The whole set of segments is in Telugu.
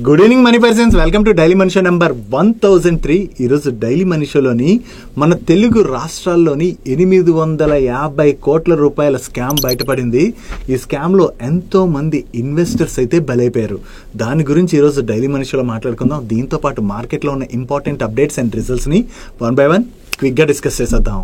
Good evening money persons, welcome to daily money show number 1003. ఈరోజు డైలీ మనీ షోలోని మన తెలుగు రాష్ట్రాల్లోని 850 కోట్ల రూపాయల స్కామ్ బయటపడింది. ఈ స్కామ్ లో ఎంతో మంది ఇన్వెస్టర్స్ అయితే బలైపోయారు. దాని గురించి ఈరోజు డైలీ మనీ షోలో మాట్లాడుకుందాం. దీంతో పాటు మార్కెట్ లో ఉన్న ఇంపార్టెంట్ అప్డేట్స్ అండ్ రిజల్ట్స్ ని వన్ బై వన్ క్విక్ గా డిస్కస్ చేసేద్దాం.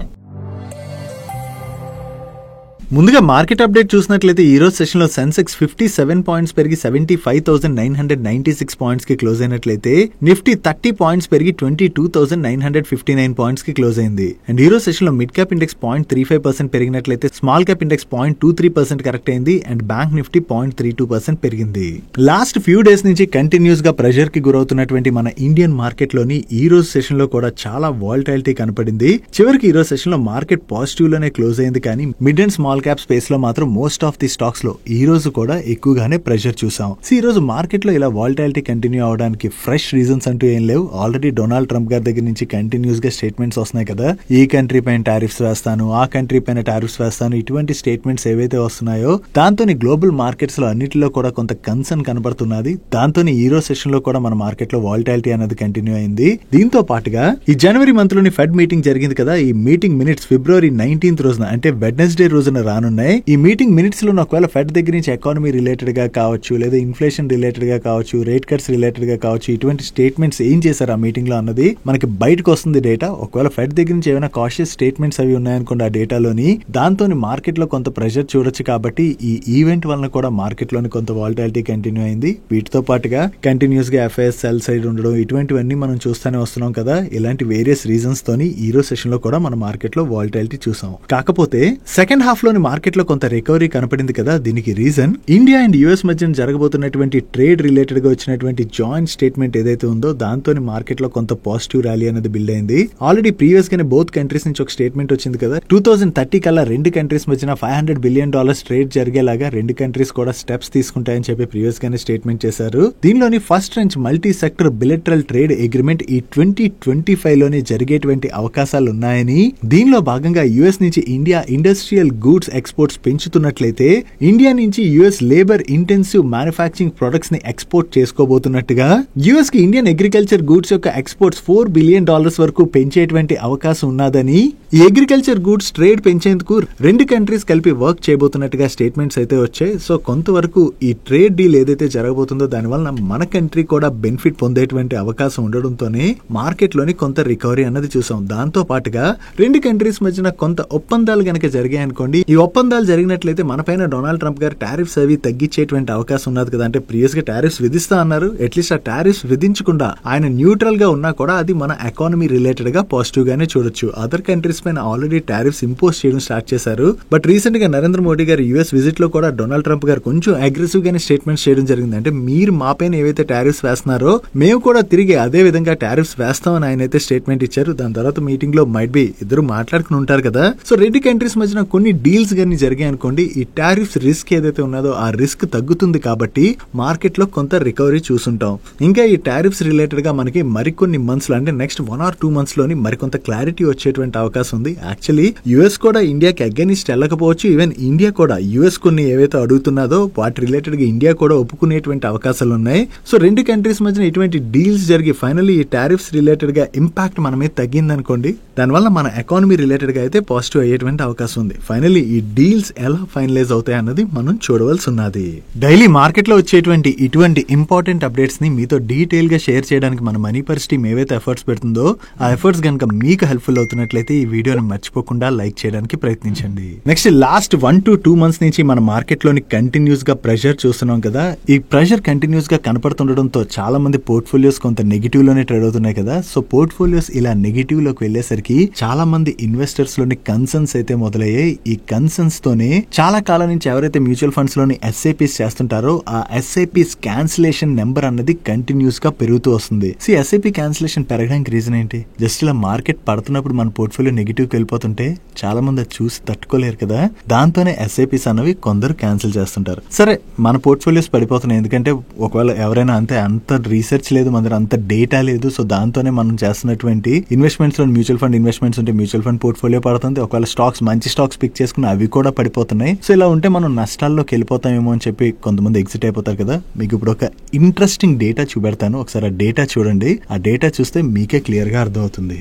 ముందుగా మార్కెట్ అప్డేట్ చూసినట్లయితే ఈ రోజు సెషన్ లో సెన్సెక్స్ 57 పాయింట్స్ పెరిగి 75,996 పాయింట్స్ కి క్లోజ్ అయినట్లయితే నిఫ్టీ 30 పాయింట్స్ పెరిగి 22,959 పాయింట్స్ కి క్లోజ్ అయింది. అండ్ ఈ రోజు సెషన్ లో మిడ్ క్యాప్ ఇండెక్స్ 0.35% పెరిగినట్లయితే స్మాల్ క్యాప్ ఇండెక్స్ 0.23% కరెక్ట్ అయింది. అండ్ బ్యాంక్ నిఫ్టీ 0.32% పెరిగింది. లాస్ట్ ఫ్యూ డేస్ నుంచి కంటిన్యూస్ గా ప్రెషర్ కి గురవుతున్నటువంటి మన ఇండియన్ మార్కెట్ లోని ఈ రోజు సెషన్ లో కూడా చాలా వాలటైలిటీ కనపడింది. చివరికి ఈ రోజు సెషన్ లో మార్కెట్ పాజిటివ్ లోనే క్లోజ్ అయింది. కానీ mid and small cap space లో మాత్రం మోస్ట్ ఆఫ్ ది స్టాక్స్ లో ఈ రోజు కూడా ఎక్కువగానే ప్రెషర్ చూసాం. ఈ రోజు మార్కెట్ లో ఇలా వాలటైలిటీ కంటిన్యూ అవడానికి ఫ్రెష్ రీజన్స్ అంటూ ఏం లేవు. ఆల్రెడీ డొనాల్డ్ ట్రంప్ గారి దగ్గర నుంచి కంటిన్యూస్ గా స్టేట్మెంట్స్ వస్తున్నాయి కదా, ఈ కంట్రీ పైన టారిఫ్స్ వేస్తాను, ఆ కంట్రీ పైన టారిఫ్స్ వేస్తాను, ఇటువంటి స్టేట్మెంట్స్ ఏవైతే వస్తున్నాయో దాంతో గ్లోబల్ మార్కెట్స్ లో అన్నిటిలో కూడా కొంత కన్సర్న్ కనబడుతున్నది. దాంతో ఈ రోజు సెషన్ లో కూడా మన మార్కెట్ లో వాలటైలిటీ అనేది కంటిన్యూ అయింది. దీంతో పాటుగా ఈ జనవరి మంత్ లోని ఫెడ్ మీటింగ్ జరిగింది కదా, ఈ మీటింగ్ మినిట్స్ ఫిబ్రవరి 19th రోజున అంటే వెడ్నెస్డే రోజున రానున్నాయి. ఈ మీటింగ్ మినిట్స్ లో ఒకవేళ ఫెడ్ దగ్గర నుంచి ఎకానమీ రిలేటెడ్ గా కావచ్చు, లేదా ఇన్ఫ్లేషన్ రిలేటెడ్ గా కావచ్చు, రేట్ కట్స్ రిలేటెడ్ గా కావచ్చు, ఇటువంటి స్టేట్మెంట్స్ ఏం చేశారు ఆ మీటింగ్ లో అన్నది మనకి బయటకు వస్తుంది డేటా. ఒకవేళ ఫెడ్ దగ్గర నుంచి ఏమైనా కాషియస్ స్టేట్మెంట్స్ అవి ఉన్నాయనుకోండి ఆ డేటాలోని, దాంతో మార్కెట్ లో కొంత ప్రెషర్ చూడొచ్చు. కాబట్టి ఈ ఈవెంట్ వలన కూడా మార్కెట్ లోని కొంత వాలటైలిటీ కంటిన్యూ అయింది. వీటితో పాటుగా కంటిన్యూస్ గా ఎఫ్ఐఎస్ సెల్ సైడ్ ఉండడం, ఇటువంటివన్నీ మనం చూస్తూనే వస్తున్నాం కదా. ఇలాంటి వేరియస్ రీజన్స్ తోని ఈ రోజు సెషన్ లో కూడా మన మార్కెట్ లో వాలటైలిటీ చూసాం. కాకపోతే సెకండ్ హాఫ్ లోని మార్కెట్ లో కొంత రికవరీ కనపడింది కదా. దీనికి రీజన్ ఇండియా అండ్ యుఎస్ మధ్య జరగబోతున్నటువంటి ట్రేడ్ రిలేటెడ్ గా వచ్చినటువంటి జాయింట్ స్టేట్మెంట్ ఏదైతే ఉందో దాంతో మార్కెట్ లో కొంత పాజిటివ్ ర్యాలీ అనేది బిల్డ్ అయింది. ఆల్రెడీ ప్రీవియస్ గానే బోత్ కంట్రీస్ నుంచి ఒక స్టేట్మెంట్ వచ్చింది కదా, 2030 కల్లా రెండు కంట్రీస్ మధ్య $500 బిలియన్ ట్రేడ్ జరిగేలాగా రెండు కంట్రీస్ కూడా స్టెప్స్ తీసుకుంటాయని చెప్పి ప్రీవియస్ గానే స్టేట్మెంట్ చేశారు. దీనిలోని first tranche multi sector bilateral trade agreement ఈ 2025 లోనే జరిగేటువంటి అవకాశాలు ఉన్నాయని, దీనిలో భాగంగా యుఎస్ నుంచి ఇండియా ఇండస్ట్రియల్ గూడ్స్ ఎక్స్పోర్ట్స్ పెంచుతున్నట్లయితే ఇండియా నుంచి US labour intensive manufacturing products ని ఎక్స్పోర్ట్ చేసుకోబోతున్నట్టుగా, యుఎస్ కి ఇండియన్ అగ్రికల్చర్ గూడ్స్ యొక్క ఎక్స్పోర్ట్స్ $4 బిలియన్ వరకు పెంచేటువంటి అవకాశం ఉన్నదని, ఈ అగ్రికల్చర్ గూడ్స్ ట్రేడ్ పెంచేందుకు రెండు కంట్రీస్ కలిపి వర్క్ చేయబోతున్నట్టుగా స్టేట్మెంట్స్ అయితే వచ్చాయి. సో కొంతవరకు ఈ ట్రేడ్ డీల్ ఏదైతే జరగబోతుందో దానివల్ల మన కంట్రీ కూడా బెనిఫిట్ పొందేటువంటి అవకాశం ఉండడంతోనే మార్కెట్ లోని కొంత రికవరీ అన్నది చూసాం. దాంతో పాటుగా రెండు కంట్రీస్ మధ్యన కొంత ఒప్పందాలు గనక జరిగాయి అనుకోండి, ఈ ఒప్పందాలు జరిగినట్లయితే మన పైన డొనాల్డ్ ట్రంప్ గారు టారిఫ్స్ అవి తగ్గించేటువంటి అవకాశం ఉన్నది కదా. అంటే ప్రీవియస్ గా టారిఫ్స్ విధిస్తా అన్నారు, అట్లీస్ట్ ఆ టారిఫ్స్ విధించకుండా ఆయన న్యూట్రల్ గా ఉన్నా కూడా అది మన ఎకానమీ రిలేటెడ్ గా పాజిటివ్ గానే చూడొచ్చు. అదర్ కంట్రీస్ పైన ఆల్రెడీ టారిఫ్స్ ఇంపోజ్ చేయడం స్టార్ట్ చేశారు. బట్ రీసెంట్ గా నరేంద్ర మోడీ గారు యుఎస్ విజిట్ లో కూడా డొనాల్డ్ ట్రంప్ గారు కొంచెం అగ్రెసివ్ గానే స్టేట్మెంట్స్ చేయడం జరిగింది. అంటే మీరు మా పైన ఏవైతే టారిఫ్స్ వేస్తున్నారో మేము కూడా తిరిగి అదే విధంగా టారిఫ్స్ వేస్తామని ఆయన అయితే స్టేట్మెంట్ ఇచ్చారు. దాని తర్వాత మీటింగ్ లో మైట్ బి ఇద్దరు మాట్లాడుకుని ఉంటారు కదా. సో రెండు కంట్రీస్ మధ్యన కొన్ని డీల్స్ గానీ జరిగాయి అనుకోండి, ఈ టారిఫ్స్ రిస్క్ ఏదైతే ఉన్నదో ఆ రిస్క్ తగ్గుతుంది. కాబట్టి మార్కెట్ లో కొంత రికవరీ చూసుంటాం. ఇంకా ఈ టారిఫ్స్ రిలేటెడ్ గా మనకి మరికొన్ని మంత్స్ లో అంటే నెక్స్ట్ 1 or 2 months లోని మరికొంత క్లారిటీ వచ్చేటువంటి అవకాశం ఉంది. యాక్చువల్లీ యుఎస్ కూడా ఇండియాకి అగైనిస్ట్ వెళ్ళకపోవచ్చు. ఈవెన్ ఇండియా కూడా యుఎస్ కొన్ని ఏవైతే అడుగుతున్నదో వాటి రిలేటెడ్ గా ఇండియా కూడా ఒప్పుకునేటువంటి అవకాశాలు ఉన్నాయి. సో రెండు కంట్రీస్ మధ్య ఇటువంటి డీల్స్ జరిగి ఫైనల్లీ ఈ టారిఫ్స్ రిలేటెడ్ గా ఇంపాక్ట్ మన మీద తగ్గిందనుకోండి, దానివల్ల మన ఎకానమీ రిలేటెడ్ గా అయితే పాజిటివ్ అయ్యేటువంటి అవకాశం ఉంది. ఫైనల్లీ ఈ డీల్స్ ఎలా ఫైనలైజ్ అవుతాయి అన్నది మనం చూడవలసి ఉన్నది. డైలీ మార్కెట్ లో వచ్చేటువంటి ఇటువంటి ఇంపార్టెంట్ అప్డేట్స్ ని మీతో డీటెయిల్ గా షేర్ చేయడానికి మన మనీ పర్స్ టీమ్ ఏవైతే ఎఫర్ట్స్ పెడుతుందో ఆ ఎఫర్ట్స్ కనుక మీకు హెల్ప్ఫుల్ అవుతున్నట్లయితే ఈ వీడియోని మర్చిపోకుండా లైక్ చేయడానికి ప్రయత్నించండి. నెక్స్ట్ లాస్ట్ 1 to 2 months నుంచి మన మార్కెట్ లోని కంటిన్యూస్ గా ప్రెషర్ చూస్తున్నాం కదా. ఈ ప్రెషర్ కంటిన్యూస్ గా కనపడుతుండడంతో చాలా మంది పోర్ట్ఫోలియోస్ కొంత నెగిటివ్ లోనే ట్రేడ్ అవుతున్నాయి కదా. సో పోర్ట్ఫోలియోస్ ఇలా నెగిటివ్ లోకి వెళ్లేసరికి చాలా మంది ఇన్వెస్టర్స్ లోని కన్సర్న్స్ అయితే మొదలయ్యాయి. ఈ కన్సర్న్స్ తోనే చాలా కాలం నుంచి ఎవరైతే మ్యూచువల్ ఫండ్స్ లోని ఎస్ఐపీస్ చేస్తుంటారో ఆ ఎస్ఐపీస్ క్యాన్సిలేషన్ నెంబర్ అన్నది కంటిన్యూస్ గా పెరుగుతూ వస్తుంది. ఎస్ఐపీ క్యాన్సిలేషన్ పెరగడానికి రీజన్ ఏంటి? జస్ట్ ఇలా మార్కెట్ పడుతున్నప్పుడు మన పోర్ట్ఫోలియో నెగిటివ్ కి వెళ్ళిపోతుంటే చాలా మంది అది చూసి తట్టుకోలేరు కదా. దాంతోనే ఎస్ఐపీస్ అన్నవి కొందరు క్యాన్సిల్ చేస్తుంటారు. సరే మన పోర్ట్ఫోలియోస్ పడిపోతున్నాయి ఎందుకంటే ఒకవేళ ఎవరైనా అంత రీసెర్చ్ లేదు, మన దగ్గర అంత డేటా లేదు. సో దాంతోనే మనం చేస్తున్నటువంటి ఇన్వెస్ట్మెంట్స్ లో మ్యూచువల్ ఫండ్ ఇన్వెస్ట్మెంట్స్ ఉంటే మ్యూచువల్ ఫండ్ పోర్ట్ఫోలియో పడుతుంది. ఒకవేళ స్టాక్స్ మంచి స్టాక్స్ పిక్ చేసుకుని అవి కూడా పడిపోతున్నాయి. సో ఇలా ఉంటే మనం నష్టాల్లోకి వెళ్ళిపోతామేమో అని చెప్పి కొంతమంది ఎగ్జిట్ అయిపోతారు కదా. మీకు ఇప్పుడు ఒక ఇంట్రెస్టింగ్ డేటా చూపెడతాను, ఒకసారి ఆ డేటా చూడండి. ఆ డేటా చూస్తే మీకే క్లియర్ గా అర్థమవుతుంది.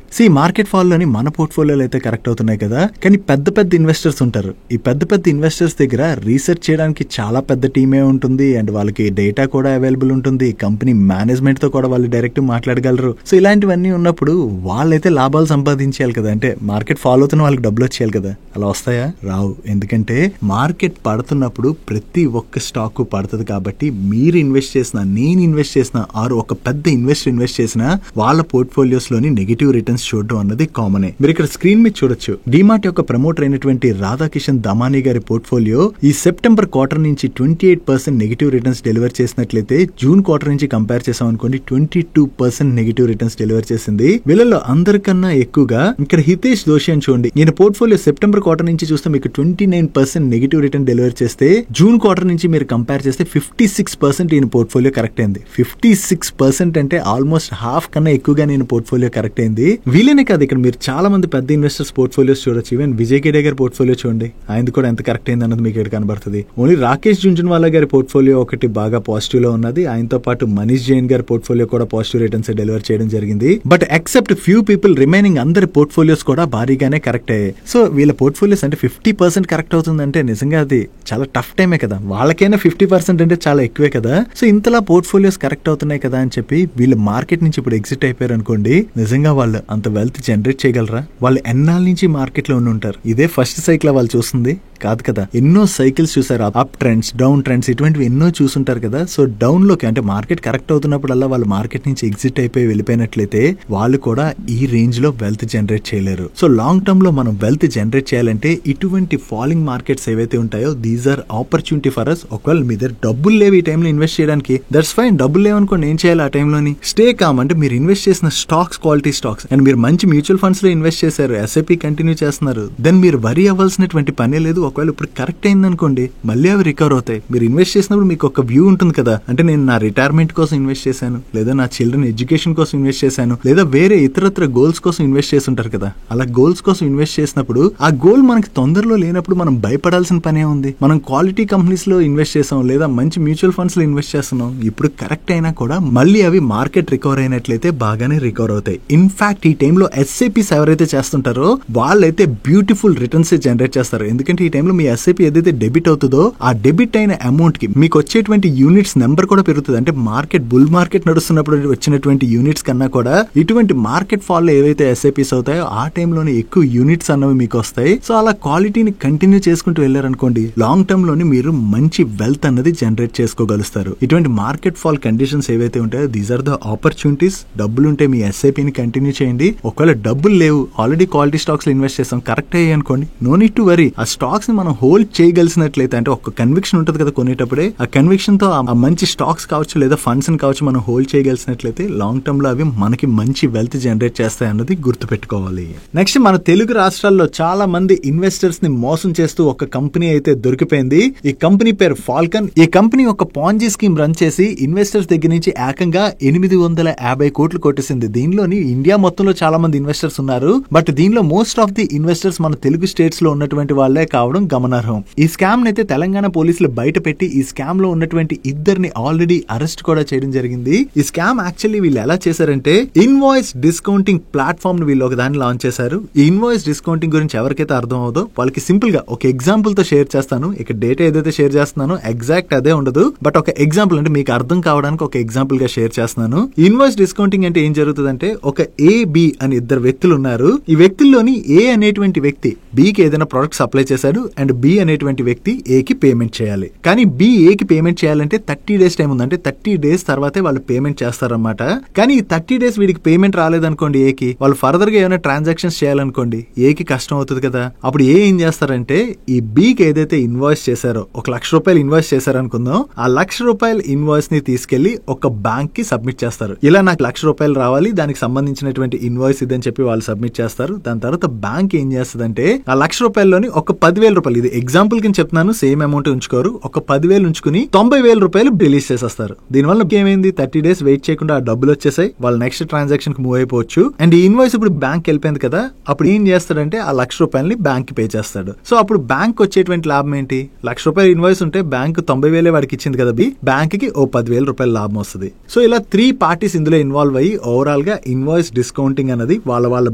మార్కెట్ ఫాల్ లోని మన పోర్ట్ఫోలియోలు అయితే కరెక్ట్ అవుతున్నాయి కదా, కానీ పెద్ద పెద్ద ఇన్వెస్టర్స్ ఉంటారు. ఈ పెద్ద పెద్ద ఇన్వెస్టర్స్ దగ్గర రీసెర్చ్ చేయడానికి చాలా పెద్ద టీమే ఉంటుంది, అండ్ వాళ్ళకి డేటా కూడా అవైలబుల్ ఉంటుంది. కంపెనీ మేనేజ్మెంట్ తో కూడా వాళ్ళు డైరెక్ట్ మాట్లాడగలరు. సో ఇలాంటివన్నీ ఉన్నప్పుడు వాళ్ళైతే లాభాలు సంపాదించాలి కదా, అంటే మార్కెట్ ఫాలో అవుతున్న వాళ్ళకి డబ్బులు వచ్చేయాలి కదా. అలా వస్తాయా? రావు. ఎందుకంటే మార్కెట్ పడుతున్నప్పుడు ప్రతి ఒక్క స్టాక్ పడుతుంది కాబట్టి మీరు ఇన్వెస్ట్ చేసిన, నేను ఇన్వెస్ట్ చేసిన, ఆరు ఒక పెద్ద ఇన్వెస్టర్ ఇన్వెస్ట్ చేసిన వాళ్ళ పోర్ట్ఫోలియోస్ లోని నెగిటివ్ రిటర్న్స్ చూడడం అన్నది కామనే. మీరు ఇక్కడ స్క్రీన్ మీద చూడొచ్చు, డిమార్ట్ యొక్క ప్రమోటర్ అయినటువంటి రాధాకిషన్ దమానీ గారి పోర్ట్ఫోలియో ఈ సెప్టెంబర్ క్వార్టర్ నుంచి 28% నెగిటివ్ రిటర్న్స్ డెలివర్ చేసినట్లయితే జూన్ క్వార్టర్ నుంచి కంపేర్ చేసాం అనుకోండి 22% నెగిటివ్ రిటర్న్స్ డెలివర్ చేసింది. వీళ్ళలో అందరికన్నా ఎక్కువగా ఇక్కడ హితేష్ దోషి అని చూడండి, ఈయన పోర్ట్ఫోలియో సెప్టెంబర్ క్వార్టర్ నుంచి చూస్తే మీకు 29% నెగిటివ్ రిటర్న్ డెలివర్ చేస్తే జూన్ క్వార్టర్ నుంచి మీరు కంపేర్ చేస్తే 56% ఈయన పోర్ట్ఫోలియో కరెక్ట్ అయింది. 56% అంటే ఆల్మోస్ట్ హాఫ్ కన్నా ఎక్కువగా నేను పోర్ట్ఫోలియో కరెక్ట్ అయింది. వీళ్ళనే కాదు, ఇక్కడ మీరు చాలా మంది పెద్ద ఇన్వెస్టర్స్ పోర్ట్ఫోలియోస్ చూడొచ్చు. ఈవెన్ విజయ్ కేడే గారి పోర్ట్ఫోలియో చూడండి, ఆయనది కూడా ఎంత కరెక్ట్ అయింది అన్నది మీకు ఇక్కడ కనబడుతుంది. ఓన్లీ రాకేష్ జుంజున్వాలా గారి పోర్ట్ఫోలియో ఒకటి బాగా పాజిటివ్ లో ఉన్నది. ఆయనతో పాటు మనీష్ జైన్ గారి పోర్ట్ఫోలియో కూడా పాజిటివ్ రిటర్న్స్ డెలివర్ చేయడం జరిగింది. But except few people remaining అందరి పోర్ట్ఫోలియోస్ కూడా భారీగానే కరెక్ట్ అయ్యాయి. సో వీళ్ళ పోర్ట్ఫోలియోస్ అంటే 50% కరెక్ట్ అవుతుందంటే నిజంగా అది చాలా టఫ్ టైమే కదా. వాళ్ళకైనా 50% అంటే చాలా ఎక్కువే కదా. సో ఇంతలా పోర్ట్ఫోలియోస్ కరెక్ట్ అవుతున్నాయి కదా అని చెప్పి వీళ్ళు మార్కెట్ నుంచి ఇప్పుడు ఎగ్జిట్ అయిపోయారు అనుకోండి, నిజంగా వాళ్ళు అంత వెల్త్ జనరేట్ చేయగలరా? వాళ్ళు ఎన్నాళ్ళ నుంచి మార్కెట్ లో ఉండి ఉంటారు. ఇదే ఫస్ట్ సైకిల్ వాళ్ళు చూస్తుంది కాదు కదా. ఎన్నో సైకిల్స్ చూసారు, అప్ ట్రెండ్స్, డౌన్ ట్రెండ్స్, ఇటువంటివి ఎన్నో చూసుంటారు కదా. సో డౌన్ లోకి అంటే మార్కెట్ కరెక్ట్ అవుతున్నప్పుడల్లా వాళ్ళు మార్కెట్ నుంచి ఎగ్జిట్ అయిపోయి వెళ్ళిపోయినట్లయితే వాళ్ళు కూడా ఈ రేంజ్ లో వెల్త్ జనరేట్ చేయలేరు. సో లాంగ్ టర్మ్ లో మనం వెల్త్ జనరేట్ చేయాలంటే ఇటువంటి ఫాలింగ్ మార్కెట్స్ ఏవైతే ఉంటాయో these are opportunity for us. ఒకవేళ మీ దగ్గర డబ్బులు లేవు ఈ టైంలో ఇన్వెస్ట్ చేయడానికి, దట్స్ ఫైన్. డబ్బులు లేవనుకోండి, ఏం చేయాలి ఆ టైంలోని? Stay calm. అంటే మీరు ఇన్వెస్ట్ చేసిన స్టాక్స్ క్వాలిటీ స్టాక్స్, అండ్ మీరు మంచి మ్యూచువల్ ఫండ్స్ లో ఇన్వెస్ట్ చేశారు, ఎస్ఐపి కంటిన్యూ చేస్తున్నారు, దెన్ మీరు వరీ అవ్వాల్సినటువంటి పనే లేదు. ఒకవేళ ఇప్పుడు కరెక్ట్ అయింది అనుకోండి, మళ్ళీ అవి రికవర్ అవుతాయి. మీరు ఇన్వెస్ట్ చేసినప్పుడు మీకు ఒక వ్యూ ఉంటుంది కదా, అంటే నేను నా రిటైర్మెంట్ కోసం ఇన్వెస్ట్ చేశాను, లేదా నా చిల్డ్రన్ ఎడ్యుకేషన్ కోసం ఇన్వెస్ట్ చేశాను, లేదా వేరే ఇతరత్ర గోల్స్ కోసం ఇన్వెస్ట్ చేస్తుంటారు కదా. అలా గోల్స్ కోసం ఇన్వెస్ట్ చేసినప్పుడు ఆ గోల్ మనకి తొందరలో లేనప్పుడు మనం భయపడాల్సిన పనే ఉంది. మనం క్వాలిటీ కంపెనీస్ లో ఇన్వెస్ట్ చేసాం, లేదా మంచి మ్యూచువల్ ఫండ్స్ లో ఇన్వెస్ట్ చేస్తున్నాం, ఇప్పుడు కరెక్ట్ అయినా కూడా మళ్ళీ అవి మార్కెట్ రికవర్ అయినట్లయితే బాగానే రికవర్ అవుతాయి. ఇన్ఫాక్ట్ ఈ టైంలో ఎస్ఐపీస్ ఎవరైతే చేస్తుంటారో వాళ్ళైతే బ్యూటిఫుల్ రిటర్న్స్ జనరేట్ చేస్తారు. ఎందుకంటే ఈ టైంలో మీ ఎస్ఐపి ఏదైతే డెబిట్ అవుతుందో ఆ డెబిట్ అయిన అమౌంట్ కి మీకు వచ్చేటువంటి యూనిట్స్ నెంబర్ కూడా పెరుగుతుంది. అంటే మార్కెట్ బుల్ మార్కెట్ నడుస్తున్నప్పుడు వచ్చినటువంటి యూనిట్స్ కన్నా కూడా ఇటువంటి మార్కెట్ ఫాల్ లో ఏవైతే ఎస్ఐపీస్ అవుతాయో ఆ టైంలోనే ఎక్కువ యూనిట్స్ అన్నవి మీకు వస్తాయి. సో అలా క్వాలిటీని కంటిన్యూ చేసుకుంటూ వెళ్ళారనుకోండి, లాంగ్ టర్మ్ లోని మీరు మంచి వెల్త్ అన్నది జనరేట్ చేసుకోగలుస్తారు. ఇటువంటి మార్కెట్ ఫాల్ కండిషన్స్ ఏవైతే ఉంటాయో దీస్ ఆర్ ద ఆపర్చునిటీస్. డబ్బులు ఉంటే మీ ఎస్ఐపిని కంటిన్యూ చేయండి. ఒకవేళ డబ్బులు లేవు, ఆల్రెడీ క్వాలిటీ స్టాక్స్ లో ఇన్వెస్ట్ చేస్తాం, కరెక్ట్ అయ్యాయి అనుకోండి, నో నీడ్ టు వరీ. ఆ స్టాక్స్ ని మనం హోల్డ్ చేయగలిసినట్లయితే, అంటే ఒక కన్విక్షన్ ఉంటుంది కదా కొనేటప్పుడే, ఆ కన్విక్షన్ తో ఆ మంచి స్టాక్స్ కావచ్చు లేదా ఫండ్స్ కావచ్చు మనం హోల్డ్ చేయగలిసినట్లయితే లాంగ్ టర్మ్ లో అవి మనకి మంచి వెల్త్ జనరేట్ చేస్తాయి అన్నది గుర్తుపెట్టుకోవాలి. నెక్స్ట్ మన తెలుగు రాష్ట్రాల్లో చాలా మంది ఇన్వెస్టర్స్ ని మోసం చేస్తూ ఒక కంపెనీ అయితే దొరికిపోయింది. ఈ కంపెనీ పేరు ఫాల్కన్. ఈ కంపెనీ ఒక పాంజీ స్కీమ్ రన్ చేసి ఇన్వెస్టర్స్ దగ్గర నుంచి ఏకంగా 850 కోట్లు కొట్టేసింది. దీనిలోని ఇండియా మొత్తంలో చాలా మంది ఇన్వెస్టర్స్ ఉన్నారు, బట్ దీనిలో మోస్ట్ ఆఫ్ ది ఇన్వెస్టర్స్ మన తెలుగు స్టేట్స్ లో ఉన్నటువంటి వాళ్ళే కావడం గమనార్హం. ఈ స్కామ్ అయితే తెలంగాణ పోలీసులు బయట పెట్టి ఈ స్కామ్ లో ఉన్నటువంటి ఇద్దరిని ఆల్రెడీ అరెస్ట్ కూడా చేయడం జరిగింది. ఈ స్కామ్ యాక్చువల్లీ వీళ్ళు ఎలా చేశారంటే ఇన్వాయిస్ డిస్కౌంటింగ్ ప్లాట్ఫామ్ ని వీళ్ళు ఒక దాన్ని లాంచ్ చేశారు. ఈ ఇన్వాయిస్ డిస్కౌంటింగ్ గురించి ఎవరికైతే అర్థం అవుదో వాళ్ళకి సింపుల్ గా ఒక ఎగ్జాంపుల్ తో షేర్ చేస్తాను. ఇక్కడ డేటా ఏదైతే షేర్ చేస్తున్నానో ఎగ్జాక్ట్ అదే ఉండదు, బట్ ఒక ఎగ్జాంపుల్ అంటే మీకు అర్థం కావడానికి ఒక ఎగ్జాంపుల్ గా షేర్ చేస్తున్నాను. ఇన్వాయిస్ డిస్కౌంటింగ్ అంటే ఏం జరుగుతుందంటే ఒక ఏ బి అని ఇద్దరు వ్యక్తులు ఉన్నారు. ఈ వ్యక్తుల్లోని ఏ అనేటువంటి వ్యక్తి బి కి ఏదైనా ప్రొడక్ట్ సప్లై చేశాడు అండ్ బి అనేటువంటి వ్యక్తి ఏ కి పేమెంట్ చేయాలి. కానీ బి ఏ కి పేమెంట్ చేయాలంటే 30 డేస్ టైం ఉంది, అంటే 30 డేస్ తర్వాతే వాళ్ళు పేమెంట్ చేస్తారన్నమాట. కానీ ఈ 30 డేస్ వీడికి పేమెంట్ రాలేదనుకోండి ఏకి, వాళ్ళు ఫర్దర్ గా ఏమైనా ట్రాన్సాక్షన్స్ చేయాలనుకోండి ఏకి కష్టం అవుతుంది కదా. అప్పుడు ఏం చేస్తారంటే ఈ బికి ఏదైతే ఇన్వాయిస్ చేశారో, 1,00,000 రూపాయలు ఇన్వాయిస్ చేశారనుకుందాం, ఆ 1,00,000 రూపాయల ఇన్వాయిస్ ని తీసుకెళ్లి ఒక బ్యాంక్ కి సబ్మిట్ చేస్తారు. ఇలా నాకు 1,00,000 రూపాయలు రావాలి, దానికి సంబంధించినటువంటి ఇన్వాయిస్ ఇదని చెప్పి వాళ్ళు సబ్మిట్ చేస్తారు. దాని తర్వాత బ్యాంక్ ఏం చేస్తుందంటే ఆ 1,00,000 రూపాయల్లోని ఒక 10,000 రూపాయలు, ఇది ఎగ్జాంపుల్ కింద చెప్తున్నాను, సేమ్ అమౌంట్ ఉంచుకోరు, ఒక 10,000 ఉంచుకుని 90,000 రూపాయలు రిలీజ్ చేసేస్తారు. దీనివల్ల ఏమైంది, 30 డేస్ వెయిట్ చేయకుండా ఆ డబ్బులు వచ్చేసాయి, వాళ్ళు నెక్స్ట్ ట్రాన్సాక్షన్ కి మూవ్ అయిపోవచ్చు. అండ్ ఈ ఇన్వాయిస్ ఇప్పుడు బ్యాంక్ వెళ్ళిపోయింది కదా, అప్పుడు ఏం చేస్తాడంటే ఆ 1,00,000 రూపాయలని బ్యాంక్ కి పే చేస్తారు. చేస్తాడు. సో అప్పుడు బ్యాంక్ వచ్చేటువంటి లాభం ఏంటి? ₹1,00,000 ఇన్వాయిస్ ఉంటే బ్యాంక్ 90,000 వాడికి ఇచ్చింది కదా, బ్యాంక్ కి ఓ ₹10,000 లాభం వస్తుంది. సో ఇలా 3 పార్టీస్ ఇందులో ఇన్వాల్వ్ అయ్యి ఓవరాల్ గా ఇన్వాయిస్ డిస్కౌంటింగ్ అనేది వాళ్ళ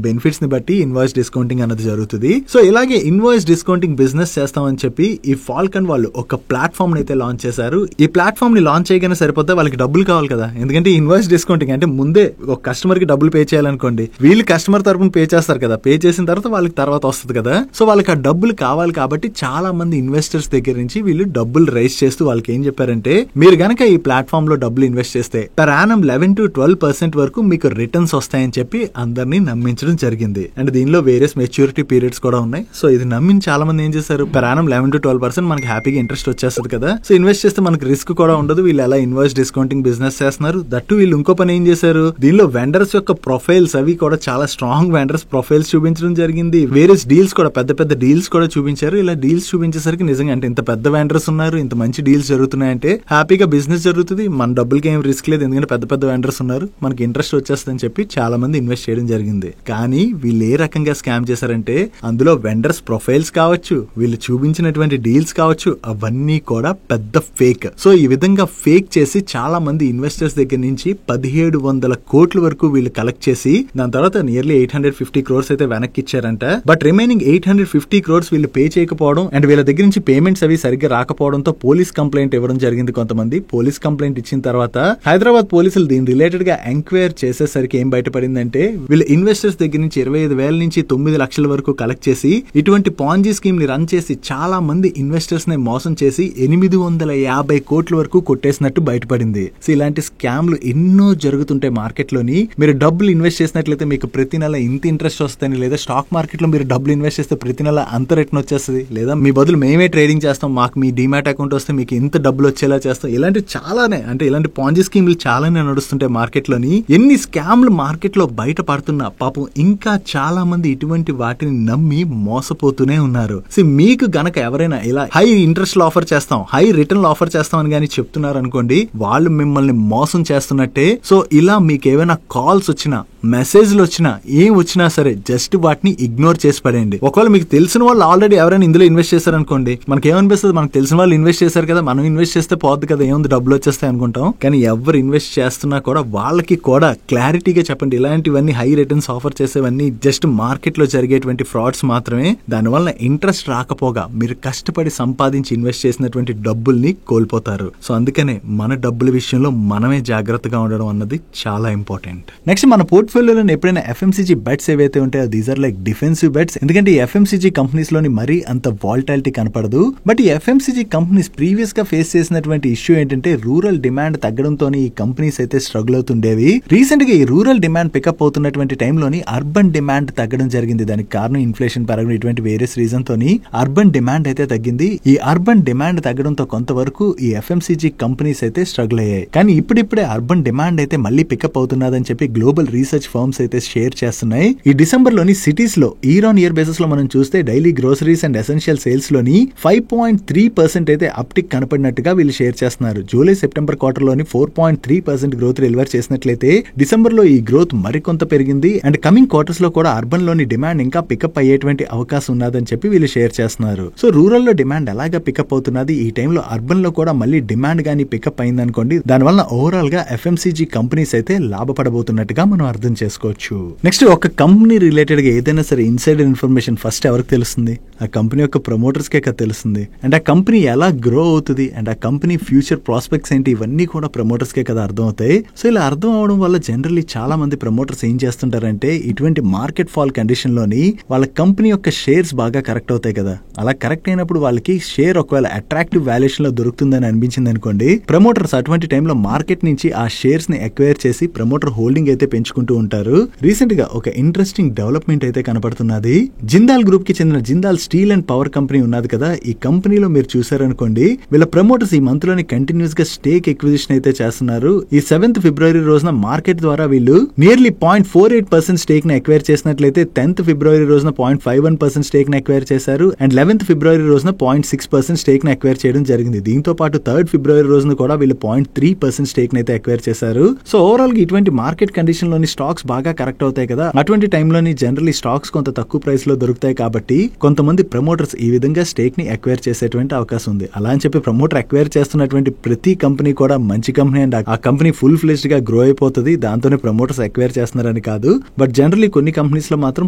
బెనిఫిట్స్ ని బట్టి ఇన్వాయిస్ డిస్కౌంటింగ్ అనేది జరుగుతుంది. సో ఇలాగే ఇన్వాయిస్ డిస్కౌంటింగ్ బిజినెస్ చేస్తామని చెప్పి ఈ ఫాల్కన్ వాళ్ళు ఒక ప్లాట్ఫామ్ అయితే లాంచ్ చేశారు. ఈ ప్లాట్ఫామ్ ని లాంచ్ చేయగానే సరిపోతే వాళ్ళకి డబ్బులు కావాలి కదా, ఎందుకంటే ఇన్వాయిస్ డిస్కౌంటింగ్ అంటే ముందే ఒక కస్టమర్ కి డబ్బులు పే చేయాలనుకోండి, వీళ్ళు కస్టమర్ తరపున పే చేస్తారు కదా, పే చేసిన తర్వాత వాళ్ళకి తర్వాత వస్తుంది కదా. సో వాళ్ళకి ఆ డబ్బులు కావాలి కాబట్టి చాలా మంది ఇన్వెస్టర్స్ దగ్గర నుంచి వీళ్ళు డబ్బులు రైజ్ చేస్తూ వాళ్ళకి ఏం చెప్పారంటే, మీరు గనక ఈ ప్లాట్ఫామ్ లో డబ్బులు ఇన్వెస్ట్ చేస్తే per annum 11 to 12% వరకు మీకు రిటర్న్స్ వస్తాయని చెప్పి అందరినీ నమ్మించడం జరిగింది. అండ్ దీనిలో వేరియస్ మెచ్యూరిటీ పీరియడ్స్ కూడా ఉన్నాయి. సో ఇది నమ్మిన చాలా మంది ఏం చేశారు, per annum 11 to 12% మనకి హ్యాపీగా ఇంట్రెస్ట్ వచ్చేస్తుంది కదా, సో ఇన్వెస్ట్ చేస్తే మనకి రిస్క్ కూడా ఉండదు. వీళ్ళు ఎలా ఇన్వాయిస్ డిస్కౌంటింగ్ బిజినెస్ చేస్తున్నారు. దట్టు వీళ్ళు ఇంకో పని ఏం చేశారు, దీనిలో వెండర్స్ యొక్క ప్రొఫైల్స్ అవి కూడా చాలా స్ట్రాంగ్ వెండర్స్ ప్రొఫైల్స్ చూపించడం జరిగింది. వేరియస్ డీల్స్ కూడా పెద్ద పెద్ద డీల్స్ కూడా చూపించారు. ఇలా డీల్స్ చూపించేసరికి నిజంగా అంటే ఇంత పెద్ద వెండర్స్ ఉన్నారు, ఇంత మంచి డీల్స్ జరుగుతున్నాయంటే హ్యాపీగా బిజినెస్ జరుగుతుంది, మన డబ్బులకి ఏం రిస్క్ లేదు, ఎందుకంటే పెద్ద పెద్ద వెండర్స్ ఉన్నారు, మనకి ఇంట్రెస్ట్ వచ్చేస్తుందని చెప్పి చాలా మంది ఇన్వెస్ట్ చేయడం జరిగింది. కానీ వీళ్ళు ఏ రకంగా స్కామ్ చేశారంటే, అందులో వెండర్స్ ప్రొఫైల్స్ కావచ్చు, వీళ్ళు చూపించినటువంటి డీల్స్ కావచ్చు, అవన్నీ కూడా పెద్ద ఫేక్. సో ఈ విధంగా ఫేక్ చేసి చాలా మంది ఇన్వెస్టర్స్ దగ్గర నుంచి 1,700 కోట్ల వరకు వీళ్ళు కలెక్ట్ చేసి దాని తర్వాత నియర్లీ 850 crores అయితే వెనక్కి ఇచ్చారంట. బట్ రిమైనింగ్ 850 crores వీళ్ళు పే చేయకపోవడం అండ్ వీళ్ళ దగ్గర నుంచి పేమెంట్స్ అవి సరిగ్గా రాకపోవడంతో పోలీస్ కంప్లైంట్ ఇవ్వడం జరిగింది. కొంతమంది పోలీస్ కంప్లైంట్ ఇచ్చిన తర్వాత హైదరాబాద్ పోలీసులు దీని రిలేటెడ్ గా ఎంక్వైరీ చేసేసరికి ఏం బయటపడిందంటే, వీళ్ళు ఇన్వెస్టర్స్ దగ్గర నుంచి 25,000 నుంచి 9 లక్షల వరకు కలెక్ట్ చేసి ఇటువంటి పాంజీ స్కీమ్ ని రన్ చేసి చాలా మంది ఇన్వెస్టర్స్ ని మోసం చేసి 850 కోట్ల వరకు కొట్టేసినట్టు బయటపడింది. సో ఇలాంటి స్కామ్లు ఎన్నో జరుగుతుంటాయి మార్కెట్ లోని. మీరు డబ్బులు ఇన్వెస్ట్ చేసినట్లయితే మీకు ప్రతి నెల ఇంత ఇంట్రెస్ట్ వస్తుంది, లేదా స్టాక్ మార్కెట్ లో మీరు డబ్బులు ఇన్వెస్ట్ చేస్తే ప్రతి నెల అంత రిటర్న్ వచ్చేస్తుంది, లేదా మీ బదులు మేమే ట్రేడింగ్ చేస్తాం, మాకు మీ డిమాట్ అకౌంట్ వస్తే మీకు ఇంత డబ్బులు వచ్చేలా చేస్తాం. ఇలాంటి చాలానే అంటే ఇలాంటి పాంజీ స్కీమ్లు చాలానే నడుస్తుంటాయి మార్కెట్ లోని. ఎన్ని స్కామ్లు మార్కెట్ లో బయట పడుతున్నా పాపం ఇంకా చాలా మంది ఇటువంటి వాటిని నమ్మి మోసపోతూనే ఉన్నారు. సో మీకు గనక ఎవరైనా ఇలా హై ఇంట్రెస్ట్ లో ఆఫర్ చేస్తాం, హై రిటర్న్ లో ఆఫర్ చేస్తాం అని కానీ చెప్తున్నారు అనుకోండి, వాళ్ళు మిమ్మల్ని మోసం చేస్తున్నట్టే. సో ఇలా మీకు ఏమైనా కాల్స్ వచ్చినా మెసేజ్లు వచ్చినా ఏం వచ్చినా సరే జస్ట్ వాటిని ఇగ్నోర్ చేసి పడేయండి. ఒకవేళ మీకు తెలిసిన వాళ్ళు ఆల్రెడీ ఎవరైనా ఇందులో ఇన్వెస్ట్ చేశారు అనుకోండి, మనకి ఏమనిపిస్తుంది, మనకు తెలిసిన వాళ్ళు ఇన్వెస్ట్ చేశారు కదా, మనం ఇన్వెస్ట్ చేస్తే పోద్ది కదా, ఏముంది డబ్బులు వచ్చేస్తాయి అనుకుంటాం. కానీ ఎవరు ఇన్వెస్ట్ చేస్తున్నా కూడా వాళ్ళకి కూడా క్లారిటీగా చెప్పండి, ఇలాంటివన్నీ హై రిటర్న్స్ ఆఫర్ చేసేవన్నీ జస్ట్ మార్కెట్ లో జరిగేటువంటి ఫ్రాడ్స్ మాత్రమే. దానివల్ల ఇంట్రెస్ట్ రాకపోగా మీరు కష్టపడి సంపాదించి ఇన్వెస్ట్ చేసినటువంటి డబ్బుల్ని కోల్పోతారు. సో అందుకనే మన డబ్బుల విషయంలో మనమే జాగ్రత్తగా ఉండడం అన్నది చాలా ఇంపార్టెంట్. నెక్స్ట్ మన పోర్ట్ఫోలియోలో ఎప్పుడైనా ఎఫ్ఎంసీజీ బెట్స్ ఏవైతే ఉంటాయో these are like defensive bets. ఎందుకంటే ఈ ఎఫ్ఎంసీజీ కంపెనీస్ లోని మరీ అంత వాలటాలిటీ కనపడదు. బట్ ఈ ఎఫ్ఎంసీజీ కంపెనీస్ ప్రీవియస్ గా ఫేస్ చేసినటువంటి ఇష్యూ ఏంటంటే, రూరల్ డిమాండ్ తగ్గడంతో ఈ కంపెనీస్ అయితే స్ట్రగుల్ అవుతుండేవి. రీసెంట్ గా ఈ రూరల్ డిమాండ్ పికప్ అవుతున్నటువంటి టైంలోని అర్బన్ డిమాండ్ తగ్గడం జరిగింది. దానికి కారణం ఇన్ఫ్లేషన్ పెరగడం, ఇటువంటి వేరియస్ రీజన్ తోని అర్బన్ డిమాండ్ అయితే తగ్గింది. ఈ అర్బన్ డిమాండ్ తగ్గడంతో కొంతవరకు ఈ ఎఫ్ఎంసీజీ కంపెనీస్ అయితే స్ట్రగుల్ అయ్యాయి. కానీ ఇప్పుడిప్పుడే అర్బన్ డిమాండ్ అయితే మళ్ళీ పికప్ అవుతున్నదని చెప్పి గ్లోబల్ రీసెర్చ్ ఫర్మ్స్ అయితే షేర్ చేస్తున్నాయి. ఈ డిసెంబర్ లోని సిటీస్ లో ఇయర్ ఆన్ ఇయర్ బేసిస్ లో మనం చూస్తే daily groceries and essential sales లోని 5.3% అయితే అప్టిక్ కనపడినట్టుగా వీళ్ళు షేర్ చేస్తున్నారు. జూలై సెప్టెంబర్ క్వార్టర్ లోని 4.3% గ్రోత్ డెలివర్ చేసినట్లయితే డిసెంబర్ లో ఈ గ్రోత్ మరికొంత పెరిగింది. అండ్ కమింగ్ క్వార్టర్స్ లో కూడా అర్బన్ లోని డిమాండ్ ఇంకా పికప్ అయ్యేటువంటి అవకాశం ఉన్నదని చెప్పి వీళ్ళు షేర్ చేస్తున్నారు. సో రూరల్ లో డిమాండ్ ఎలాగా పికప్ అవుతున్నది, ఈ టైంలో అర్బన్ లో కూడా మళ్ళీ డిమాండ్ గానీ పికప్ అయిందనుకోండి, దానివల్ల ఓవరాల్ గా ఎఫ్ఎంసీజీ కంపెనీస్ అయితే లాభపడబోతున్నట్టుగా మనం అర్థం చేసుకోవచ్చు. నెక్స్ట్ ఒక కంపెనీ రిలేటెడ్ గా ఏదైనా సరే ఇన్సైడర్ ఇన్ఫర్మేషన్ ఫస్ట్ ఎవరికి తెలుస్తుంది, ఆ కంపెనీ యొక్క ప్రమోటర్స్ కే కదా తెలుస్తుంది. అండ్ ఆ కంపెనీ ఎలా గ్రో అవుతుంది అండ్ ఆ కంపెనీ ఫ్యూచర్ ప్రాస్పెక్ట్స్ ఏంటి, ఇవన్నీ కూడా ప్రమోటర్స్ కే కదా అర్థం అవుతాయి. సో ఇలా అర్థం అవడం వల్ల జనరల్లీ చాలా మంది ప్రమోటర్స్ ఏం చేస్తుంటారంటే, ఇటువంటి మార్కెట్ ఫాల్ కండిషన్ లోని వాళ్ళ కంపెనీ యొక్క షేర్స్ బాగా కరెక్ట్ అవుతాయి కదా, అలా కరెక్ట్ అయినప్పుడు వాళ్ళకి షేర్ ఒకవేళ అట్రాక్టివ్ వాల్యుయేషన్ లో దొరుకుతుందని అనిపించింది అనుకోండి, ప్రమోటర్స్ అటువంటి టైంలో మార్కెట్ నుంచి ఆ షేర్స్ ని ఎక్వైర్ చేసి ప్రమోటర్ హోల్డింగ్ అయితే పెంచుకుంటూ ఉంటారు. రీసెంట్ గా ఒక ఇంట్రెస్టింగ్ డెవలప్మెంట్ అయితే కనపడుతున్నది. జిందాల్ గ్రూప్ కి చెందిన Jindal steel and power company ఉన్నది కదా, ఈ కంపెనీలో మీరు చూసారనుకోండి, వీళ్ళ ప్రమోటర్స్ ఈ మంత్ లోని కంటిన్యూస్ గా స్టేక్ ఎక్విజిషన్ అయితే చేస్తున్నారు. ఈ 7th ఫిబ్రవరి రోజున మార్కెట్ ద్వారా వీళ్ళు నియర్లీ 0.48% స్టేక్ ని ఎక్వైర్ చేసినట్లయితే 10th ఫిబ్రవరి రోజున 0.51% స్టేక్ ని ఎక్వైర్ చేశారు. అండ్ 11th ఫిబ్రవరి రోజున 0.6% స్టేక్ ని ఎక్వైర్ చేయడం జరిగింది. దీంతో పాటు 3rd ఫిబ్రవరి రోజున కూడా వీళ్ళు 0.3% స్టేక్ ని అయితే ఎక్వైర్ చేశారు. సో ఓవరాల్ గా ఇటువంటి మార్కెట్ కండిషన్ లోని స్టాక్స్ బాగా కరెక్ట్ అవుతాయి కదా, అటువంటి టైంలోని జనరల్లీ స్టాక్స్ కొంత తక్కువ ప్రైస్ లో దొరుకుతాయి కాబట్టి కాబట్టి కొంతమంది ప్రమోటర్స్ ఈ విధంగా స్టేక్ ని అక్వైర్ చేసేటువంటి అవకాశం ఉంది. అలా అని చెప్పి ప్రమోటర్ అక్వైర్ చేస్తున్నటువంటి ప్రతి కంపెనీ కూడా మంచి కంపెనీ అండ్ ఆ కంపెనీ ఫుల్ ఫ్లెజ్డ్ గా గ్రో అయిపోతుంది, దాంతోనే ప్రమోటర్స్ అక్వైర్ చేస్తున్నారని కాదు. బట్ జనరల్లీ కొన్ని కంపెనీస్ లో మాత్రం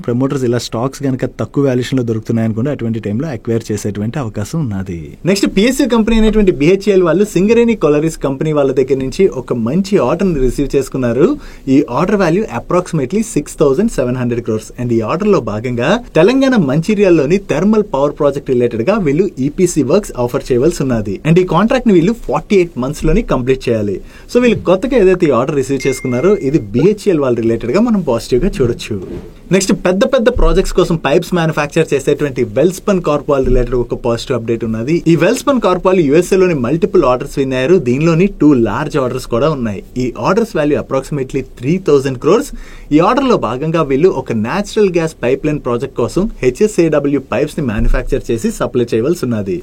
ప్రమోటర్స్ ఇలా స్టాక్స్ గనక తక్కువ వాల్యుయేషన్ లో దొరుకుతున్నాయి అనుకుంటే అటువంటి టైంలో అక్వైర్ చేసేటువంటి అవకాశం ఉన్నది. నెక్స్ట్ PSU కంపెనీ అనేటువంటి BHEL వాళ్ళు సింగరేణి కొలరీస్ కంపెనీ వాళ్ళ దగ్గర నుంచి ఒక మంచి ఆర్డర్ ని రిసీవ్ చేసుకున్నారు. ఈ order value approximately 6,700 crores and ఈ ఆర్డర్ లో భాగంగా తెలంగాణ మంచిర్యాలలోని థర్మల్ పవర్ ప్రాజెక్ట్ రిలేటెడ్ గా వీళ్ళు EPC వర్క్స్ ఆఫర్ చేయవలసి ఉన్నది అండ్ ఈ కాంట్రాక్ట్ ని వీళ్ళు 48 months లోని కంప్లీట్ చేయాలి. సో వీళ్ళు కొత్తగా ఏదైతే ఈ ఆర్డర్ రిసీవ్ చేసుకున్నారో ఇది BHEL వాళ్ళ రిలేటెడ్ గా మనం పాజిటివ్ గా చూడొచ్చు. నెక్స్ట్ పెద్ద పెద్ద ప్రాజెక్ట్స్ కోసం పైప్స్ మ్యానుఫ్యాక్చర్ చేసేటువంటి వెల్స్పన్ కార్ప్ వాళ్ళ రిలేటెడ్ ఒక పాజిటివ్ అప్డేట్ ఉన్నది. ఈ వెల్స్పన్ కార్ప్ వాళ్ళు USA లోని మల్టిపుల్ ఆర్డర్స్ విన్నారు. దీనిలోని 2 లార్జ్ ఆర్డర్స్ కూడా ఉన్నాయి. ఈ ఆర్డర్స్ వాల్యూ అప్రాక్సిమేట్లీ 3,000 crores. ఈ ఆర్డర్ లో భాగంగా వీళ్ళు ఒక natural gas pipe line project కోసం HSAW పైప్స్ ని మ్యానుఫ్యాక్చర్ చేసి సప్లై చేయవలసి ఉన్నది.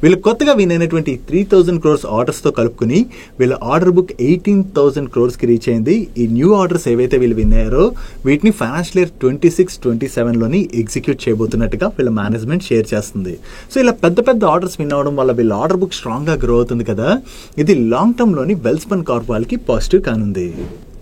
వీళ్ళు కొత్తగా వినైనటువంటి 3,000 crores ఆర్డర్స్ తో కలుపుకుని వీళ్ళ ఆర్డర్ బుక్ 18,000 crores కి రీచ్ అయింది. ఈ న్యూ ఆర్డర్స్ ఏవైతే వీళ్ళు విన్నారో వీటిని ఫైనాన్షియల్ ఇయర్ 26-27 లోని ఎగ్జిక్యూట్ చేయబోతున్నట్టుగా వీళ్ళ మేనేజ్మెంట్ షేర్ చేస్తుంది. సో ఇలా పెద్ద పెద్ద ఆర్డర్స్ విన్ అవడం వల్ల వీళ్ళ ఆర్డర్ బుక్ స్ట్రాంగ్ గా గ్రో అవుతుంది కదా, ఇది లాంగ్ టర్మ్ లోని వెల్స్పన్ కార్ప్ వాళ్ళకి పాజిటివ్ కానుంది.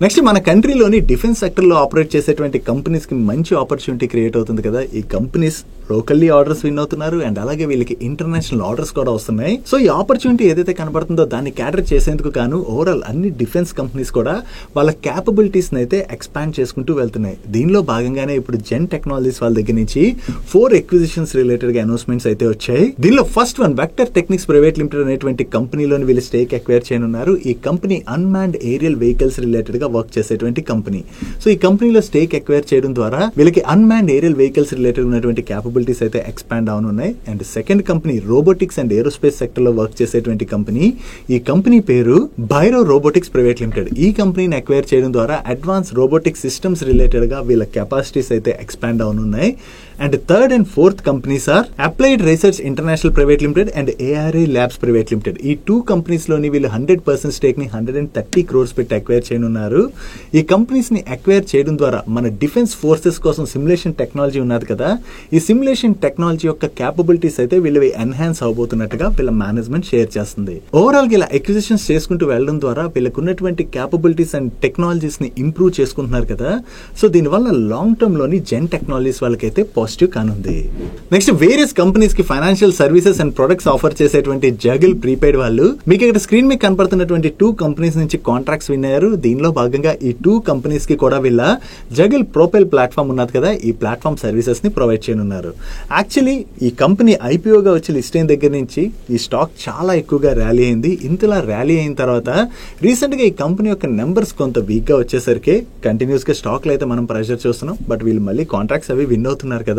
నెక్స్ట్ మన కంట్రీలోని డిఫెన్స్ సెక్టర్ లో ఆపరేట్ చేసేటువంటి కంపెనీస్ కి మంచి ఆపర్చునిటీ క్రియేట్ అవుతుంది కదా. ఈ కంపెనీస్ లోకల్లీ ఆర్డర్స్ విన్ అవుతున్నారు అండ్ అలాగే వీళ్ళకి ఇంటర్నేషనల్ ఆర్డర్స్ కూడా వస్తున్నాయి. సో ఈ ఆపర్చునిటీ ఏదైతే కనబడుతుందో దాన్ని క్యాటర్ చేసేందుకు గాను ఓవరాల్ అన్ని డిఫెన్స్ కంపెనీస్ కూడా వాళ్ళ క్యాపబిలిటీస్ అయితే ఎక్స్పాండ్ చేసుకుంటూ వెళ్తున్నాయి. దీనిలో భాగంగానే ఇప్పుడు జెన్ టెక్నాలజీస్ వాళ్ళ దగ్గర నుంచి 4 ఎక్విజిషన్స్ రిలేటెడ్ గా అనౌన్స్మెంట్స్ అయితే వచ్చాయి. దీనిలో first one vector techniques private limited అనేటువంటి కంపెనీలోని వీళ్ళు స్టేక్ అక్వైర్ చేయనున్నారు. ఈ company unmanned aerial vehicles related గా వర్క్ చేసేటువంటి కంపెనీ. సో ఈ కంపెనీలో స్టేక్ అక్వైర్ చేయడం ద్వారా వీళ్ళకి అన్మాన్డ్ ఏరియల్ వెహికల్స్ రిలేటెడ్ ఉన్నటువంటి క్యాపబిలిటీస్ అయితే ఎక్స్పాండ్ అవునున్నాయి. And second company robotics and aerospace sector లో వర్క్ చేసేటువంటి కంపెనీ. ఈ కంపెనీ పేరు బైరో రోబోటిక్స్ ప్రైవేట్ లిమిటెడ్. ఈ కంపెనీని అక్వైర్ చేయడం ద్వారా అడ్వాన్స్ రోబోటిక్ సిస్టమ్స్ రిలేటెడ్ గా వీళ్ళ కెపాసిటీస్ అయితే ఎక్స్పాండ్ అవునున్నాయి. And third and fourth companies are applied research international private limited and ARA labs private limited. ఈ 2 కంపెనీస్ లోని వీళ్ళు 100% స్టేక్ ని 130 crores పెట్టి అక్వైర్ చేయనున్నారు. ఈ కంపెనీస్ ని అక్వైర్ చేయడం ద్వారా మన డిఫెన్స్ ఫోర్సెస్ కోసం సిమ్యులేషన్ టెక్నాలజీ ఉన్నది కదా, ఈ సిమ్యులేషన్ టెక్నాలజీ యొక్క క్యాపబిలిటీస్ అయితే వీళ్ళవి ఎన్హాన్స్ అవబోతున్నట్టుగా వీళ్ళ మేనేజ్మెంట్ షేర్ చేస్తుంది. ఓవరాల్ గా ఇలా ఎక్విజిషన్స్ చేసుకుంటూ వెళ్ళడం ద్వారా వీళ్ళకు ఉన్నటువంటి క్యాపబిలిటీస్ అండ్ టెక్నాలజీస్ ని ఇంప్రూవ్ చేసుకుంటున్నారు కదా. సో దీనివల్ల లాంగ్ టర్మ్ లోని జెన్ టెక్నాలజీస్ వాళ్ళకైతే పాజిటివ్ కానుంది. నెక్స్ట్ వేరియస్ కంపెనీస్ కి financial services and products offer చేసేటువంటి జగిల్ ప్రీపెయిడ్ వాళ్ళు మీకు ఇక్కడ స్క్రీన్ మీద కనపడుతున్నటువంటి 2 కంపెనీస్ నుంచి కాంట్రాక్ట్స్ విన్నారు. దీనిలో భాగంగా ఈ 2 కంపెనీస్ కి కూడా వీళ్ళ జగిల్ ప్రొపైల్ ప్లాట్ఫామ్ ఉన్నది కదా, ఈ ప్లాట్ఫామ్ సర్వీసెస్ ని ప్రొవైడ్ చేయనున్నారు. యాక్చువల్లీ ఈ కంపెనీ ఐపీఓగా వచ్చి లిస్ట్ అయిన దగ్గర నుంచి ఈ స్టాక్ చాలా ఎక్కువగా ర్యాలీ అయింది. ఇంతలా ర్యాలీ అయిన తర్వాత రీసెంట్ గా ఈ కంపెనీ యొక్క నెంబర్స్ కొంత వీక్ గా వచ్చేసరికి కంటిన్యూస్ గా స్టాక్ లో అయితే మనం ప్రెషర్ చూస్తున్నాం. బట్ వీళ్ళు మళ్ళీ కాంట్రాక్ట్స్ అవి విన్ అవుతున్నారు కదా.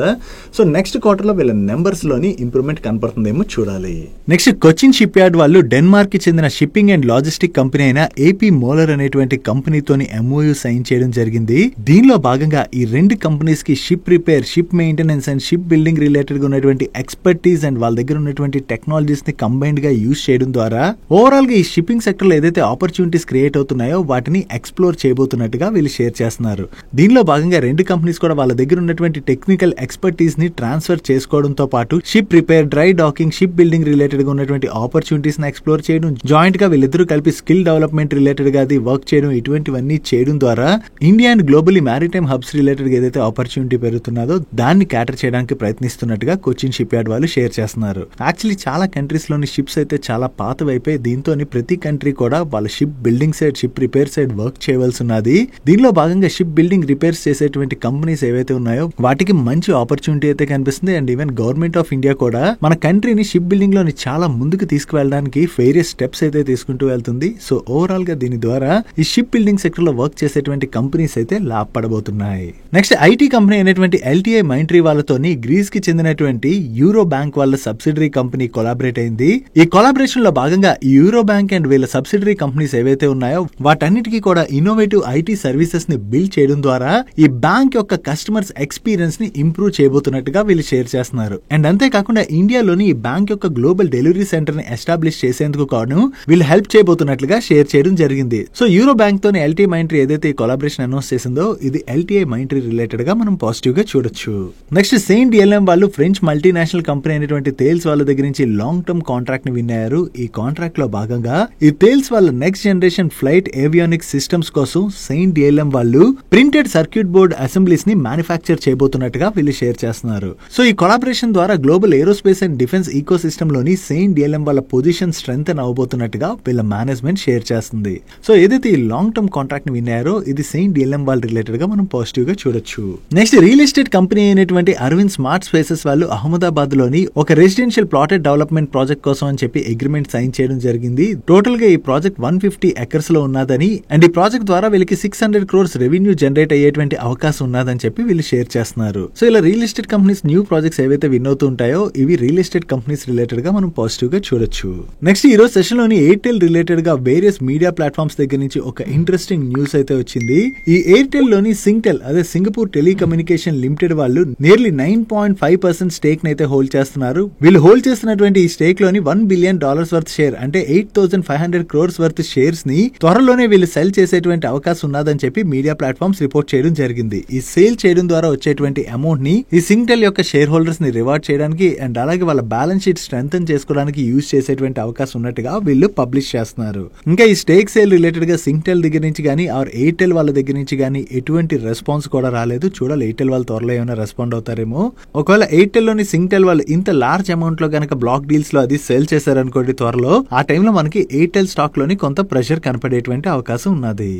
సో నెక్స్ట్ క్వార్టర్ లో వీళ్ళ నెంబర్స్ లోని ఇంప్రూవ్మెంట్ కనపడుతుందేమో చూడాలి. నెక్స్ట్ కొచ్చిన్ షిప్ యార్డ్ వాళ్ళు డెన్మార్క్ కి చెందిన షిప్పింగ్ అండ్ లాజిస్టిక్ కంపెనీ అయిన AP మోలర్ అనేటువంటి కంపెనీతోని MOU సైన్ చేయడం జరిగింది. దీనిలో భాగంగా ఈ 2 కంపెనీస్ కి ship repair, ship maintenance and ship building related గా ఉన్నటువంటి ఎక్స్పర్టీస్ అండ్ వాళ్ళ దగ్గర ఉన్నటువంటి టెక్నాలజీస్ ని కంబైన్డ్ గా యూజ్ చేయడం ద్వారా ఓవరాల్ గా ఈ షిప్పింగ్ సెక్టర్ లో ఏదైతే ఆపర్చునిటీస్ క్రియేట్ అవుతున్నాయో వాటిని ఎక్స్ప్లోర్ చేయబోతున్నట్టుగా వీళ్ళు షేర్ చేస్తున్నారు. దీనిలో భాగంగా 2 కంపెనీస్ కూడా వాళ్ళ దగ్గర ఉన్నటువంటి టెక్నికల్ ఎక్స్పర్టీస్ ని ట్రాన్స్ఫర్ చేసుకోవడంతో పాటు ship repair, dry docking, ship building related గా ఉన్నటువంటి ఆపర్చునిటీస్ ని ఎక్స్ప్లోర్ చేయడం, జాయింట్ గా వీళ్ళిద్దరూ కలిపి స్కిల్ డెవలప్మెంట్ రిలేటెడ్ గా అది వర్క్ చేయడం, ఇటువంటివన్నీ చేయడం ద్వారా India and globally maritime hubs related గా ఏదైతే ఆపర్చునిటీ పెరుగుతున్నదో దాన్ని క్యాటర్ చేయడానికి ప్రయత్నిస్తున్నట్టుగా కొచ్చిన్ షిప్ యార్డ్ వాళ్ళు షేర్ చేస్తున్నారు. యాక్చువల్లీ చాలా కంట్రీస్ లోని షిప్స్ అయితే చాలా పాతవైపోయి దీంతో ప్రతి కంట్రీ కూడా వాళ్ళ ship building side, ship repair side work చేయవలసి ఉన్నది. దీనిలో భాగంగా షిప్ బిల్డింగ్ రిపేర్స్ చేసేటువంటి కంపెనీస్ ఏవైతే ఉన్నాయో వాటికి మంచి ఆపర్చునిటీ అయితే కనిపిస్తుంది. And even government of India కూడా మన కంట్రీని షిప్ బిల్డింగ్ లోని చాలా ముందుకు తీసుకువెళ్ళడానికి వేరియస్ స్టెప్స్ అయితే తీసుకుంటూ వెళ్తుంది. సో ఓవరాల్ గా దీని ద్వారా ఈ షిప్ బిల్డింగ్ సెక్టర్ లో వర్క్ చేసేటువంటి కంపెనీస్ అయితే లాభపడబోతున్నాయి. నెక్స్ట్ ఐటీ కంపెనీ అయినటువంటి LTI మైంట్రీ వాళ్ళతోని గ్రీస్ కి చెందినటువంటి యూరో బ్యాంక్ వాళ్ళ సబ్సిడరీ కంపెనీ కొలాబరేట్ అయింది. ఈ కొలాబరేషన్ లో భాగంగా యూరో బ్యాంక్ అండ్ వీళ్ళ సబ్సిడరీ కంపెనీస్ ఏవైతే ఉన్నాయో వాటన్నిటికీ కూడా ఇన్నోవేటివ్ IT సర్వీసెస్ ని బిల్డ్ చేయడం ద్వారా ఈ బ్యాంక్ యొక్క కస్టమర్స్ ఎక్స్పీరియన్స్ ని ఇంప్రూవ్ ఇంప్రూవ్ చేయబోతున్నట్టుగా వీళ్ళు షేర్ చేస్తున్నారు. అండ్ అంతేకాకుండా ఇండియాలోని ఈ బ్యాంక్ యొక్క గ్లోబల్ డెలివరీ సెంటర్ ని ఎస్టాబ్లిష్ చేసేందుకు కాను వీళ్ళు హెల్ప్ చేయబోతున్నట్లుగా షేర్ చేయడం జరిగింది. సో యూరో బ్యాంక్ తోని ఎల్టీఐ మైంట్రీ ఏదైతే ఈ కొలాబరేషన్ అనౌన్స్ చేసిందో ఇది ఎల్టీఐ మైంట్రీ రిలేటెడ్ గా మనం పాజిటివ్ గా చూడొచ్చు. నెక్స్ట్ సెయింట్ డిఎల్ఎం వాళ్ళు ఫ్రెంచ్ మల్టీనేషనల్ కంపెనీ అయినటువంటి థేల్స్ వాళ్ళ దగ్గర నుంచి లాంగ్ టర్మ్ కాంట్రాక్ట్ ని విన్ అయ్యారు. ఈ కాంట్రాక్ట్ లో భాగంగా ఈ థేల్స్ వాళ్ళ next generation flight avionics systems కోసం సెయింట్ డిఎల్ఎం వాళ్ళు ప్రింటెడ్ సర్క్యూట్ బోర్డ్ అసెంబ్లీస్ ని మ్యానుఫ్యాక్చర్ చేయబోతున్నట్టుగా వీళ్ళు షేర్ చేస్తున్నారు. సో ఈ కొలాబరేషన్ ద్వారా global aerospace and defence ecosystem లోని సెయింట్ డిఎల్ఎం వాళ్ళ పొజిషన్ స్ట్రెంగ్ అవబోతున్నట్టుగా వీళ్ళ మేనేజ్మెంట్ షేర్ చేస్తుంది. సో ఏదైతే ఈ లాంగ్ టర్మ్ కాంట్రాక్ట్ ని విన్ అయ్యారో ఇది సెయింట్ డిఎల్ఎం వాళ్ళ రిలేటెడ్ గా మనం పాజిటివ్ గా చూడొచ్చు. నెక్స్ట్ రియల్ ఎస్టేట్ కంపెనీ అయినటువంటి అరవింద్ స్మార్ట్ స్పేసెస్ వాళ్ళు అహ్మదాబాద్ లోని ఒక రెసిడెన్షియల్ ప్లాటెడ్ డెవలప్మెంట్ ప్రాజెక్ట్ కోసం అని చెప్పి అగ్రిమెంట్ సైన్ చేయడం జరిగింది. టోటల్ గా ఈ ప్రాజెక్ట్ 150 ఎకర్స్ లో ఉన్నదని అండ్ ఈ ప్రాజెక్ట్ ద్వారా వీళ్ళకి 600 crores రెవెన్యూ జనరేట్ అయ్యేటువంటి అవకాశం ఉన్నదని చెప్పి వీళ్ళు షేర్ చేస్తున్నారు. సో ఇలా real estate companies new projects ఏవైతే విన్ అవుతూ ఉంటాయో ఇవి రియల్ ఎస్టేట్ కంపెనీస్ రిలేటెడ్ గా మనం పాజిటివ్ గా చూడొచ్చు. నెక్స్ట్ ఈ రోజు సెషన్ లోని ఎయిర్టెల్ రిలేటెడ్ గా వేరియస్ మీడియా ప్లాట్ఫామ్స్ దగ్గర నుంచి ఒక ఇంట్రెస్టింగ్ న్యూస్ అయితే వచ్చింది. ఈ ఎయిర్టెల్ లోని సింగ్టెల్ అదే సింగపూర్ టెలికమ్యూనికేషన్ లిమిటెడ్ వాళ్ళు నియర్లీ 9.5% స్టేక్ అయితే హోల్డ్ చేస్తున్నారు. వీళ్ళు హోల్డ్ చేస్తున్నటువంటి ఈ స్టేక్ లోని $1 billion వర్త్ షేర్ అంటే 8,500 crores వర్త్ షేర్స్ ని త్వరలోనే వీళ్ళు సెల్ చేసేటువంటి అవకాశం ఉన్నదని చెప్పి మీడియా ప్లాట్ఫామ్స్ రిపోర్ట్ చేయడం జరిగింది. ఈ సేల్ చేయడం ద్వారా వచ్చేటువంటి అమౌంట్ ని ఈ సింగ్టెల్ యొక్క షేర్ హోల్డర్స్ ని రివార్డ్ చేయడానికి అండ్ అలాగే వాళ్ళ బ్యాలెన్స్ షీట్ స్ట్రెంథెన్ చేసుకోవడానికి యూజ్ చేసేటువంటి అవకాశం ఉన్నట్టుగా వీళ్ళు పబ్లిష్ చేస్తున్నారు. ఇంకా ఈ స్టేక్ సేల్ రిలేటెడ్ గా సింగ్టెల్ దగ్గర నుంచి గానీ ఆర్ ఎయిర్టెల్ వాళ్ళ దగ్గర నుంచి గానీ ఎటువంటి రెస్పాన్స్ కూడా రాలేదు. చూడాలి ఎయిర్టెల్ వాళ్ళు త్వరలో ఏమైనా రెస్పాండ్ అవుతారేమో. ఒకవేళ ఎయిర్టెల్ లోని సింగ్టెల్ వాళ్ళు ఇంత లార్జ్ అమౌంట్ లో గనక బ్లాక్ డీల్స్ లో అది సేల్ చేశారనుకోండి త్వరలో ఆ టైంలో మనకి ఎయిర్టెల్ స్టాక్ లోని కొంత ప్రెషర్ కనపడేటువంటి అవకాశం ఉన్నది.